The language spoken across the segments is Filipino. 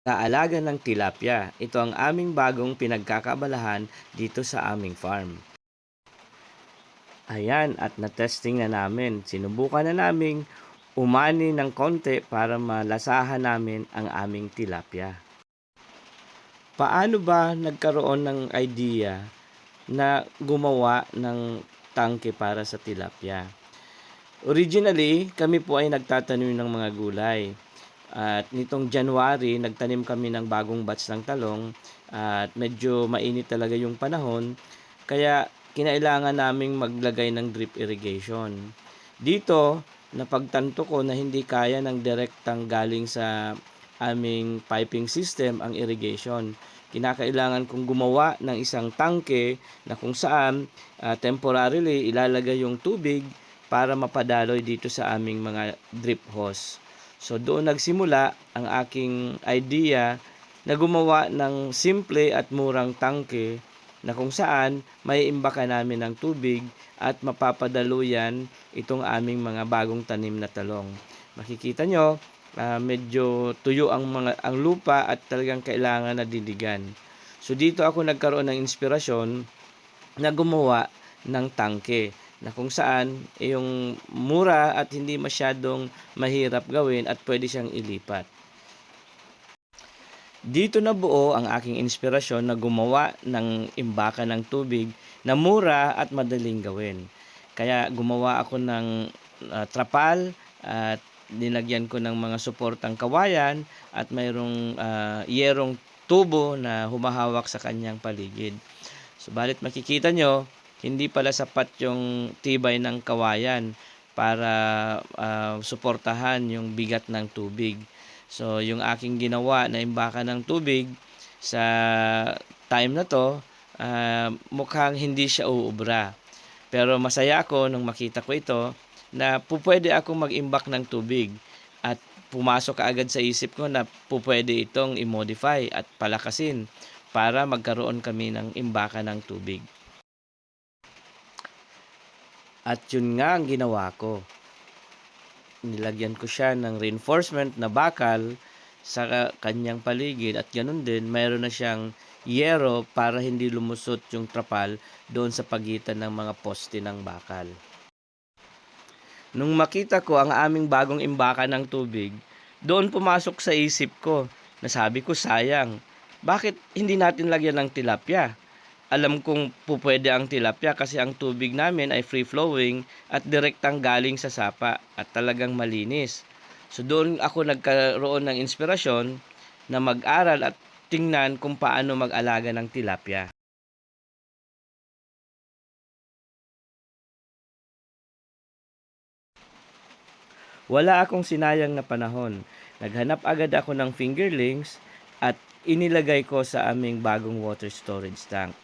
Kaalaga ng tilapia. Ito ang aming bagong pinagkakabalahan dito sa aming farm. Ayan, at na-testing na namin. Sinubukan na naming umani ng konti para malasahan namin ang aming tilapia. Paano ba nagkaroon ng idea na gumawa ng tangke para sa tilapia? Originally, kami po ay nagtatanim ng mga gulay. At nitong January, nagtanim kami ng bagong batch ng talong at medyo mainit talaga yung panahon. Kaya kinailangan naming maglagay ng drip irrigation. Dito, napagtanto ko na hindi kaya ng direktang galing sa aming piping system ang irrigation. Kinakailangan kong gumawa ng isang tangke na kung saan temporarily ilalagay yung tubig para mapadaloy dito sa aming mga drip hose. So doon nagsimula ang aking idea na gumawa ng simple at murang tangke na kung saan may imbaka namin ng tubig at mapapadaluyan itong aming mga bagong tanim na talong. Makikita nyo, medyo tuyo ang lupa at talagang kailangan na diligan. So dito ako nagkaroon ng inspirasyon na gumawa ng tangke na kung saan yung mura at hindi masyadong mahirap gawin at pwede siyang ilipat. Dito nabuo ang aking inspirasyon na gumawa ng imbaka ng tubig na mura at madaling gawin. Kaya gumawa ako ng trapal at dinagyan ko ng mga suportang kawayan at mayroong yerong tubo na humahawak sa kanyang paligid. Subalit makikita nyo, hindi pala sapat yung tibay ng kawayan para suportahan yung bigat ng tubig. So, yung aking ginawa na imbaka ng tubig sa time na to, mukhang hindi siya uubra. Pero masaya ako nung makita ko ito na pupwede akong mag-imbak ng tubig at pumasok kaagad sa isip ko na pupwede itong i-modify at palakasin para magkaroon kami ng imbaka ng tubig. At yun nga ang ginawa ko. Nilagyan ko siya ng reinforcement na bakal sa kanyang paligid at ganun din mayroon na siyang yero para hindi lumusot yung trapal doon sa pagitan ng mga poste ng bakal. Nung makita ko ang aming bagong imbaka ng tubig, doon pumasok sa isip ko na sabi ko sayang, bakit hindi natin lagyan ng tilapia? Alam kong pupwede ang tilapia kasi ang tubig namin ay free-flowing at direktang galing sa sapa at talagang malinis. So doon ako nagkaroon ng inspirasyon na mag-aral at tingnan kung paano mag-alaga ng tilapia. Wala akong sinayang na panahon. Naghanap agad ako ng fingerlings at inilagay ko sa aming bagong water storage tank.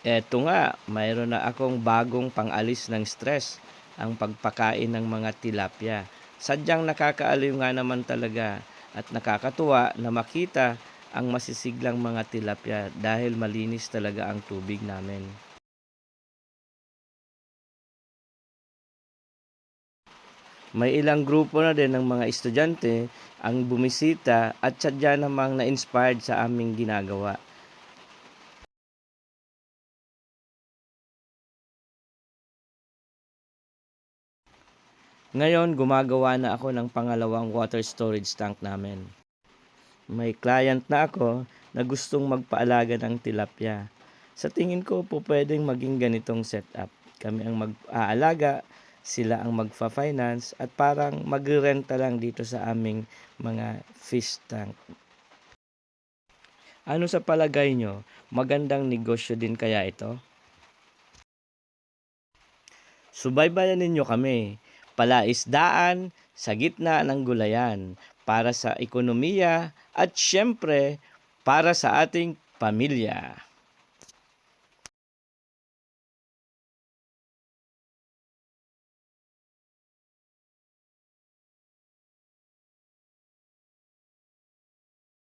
Eto nga, mayroon na akong bagong pangalis ng stress, ang pagpakain ng mga tilapia. Sadyang nakakaaliw nga naman talaga at nakakatuwa na makita ang masisiglang mga tilapia dahil malinis talaga ang tubig namin. May ilang grupo na din ng mga estudyante ang bumisita at sadya namang na-inspired sa aming ginagawa. Ngayon, gumagawa na ako ng pangalawang water storage tank namin. May client na ako na gustong magpaalaga ng tilapia. Sa tingin ko po pwedeng maging ganitong setup. Kami ang mag-aalaga, sila ang magfa-finance at parang magre-renta lang dito sa aming mga fish tank. Ano sa palagay nyo? Magandang negosyo din kaya ito? Subaybayan ninyo kami. Palaisdaan sa gitna ng gulayan para sa ekonomiya at syempre para sa ating pamilya.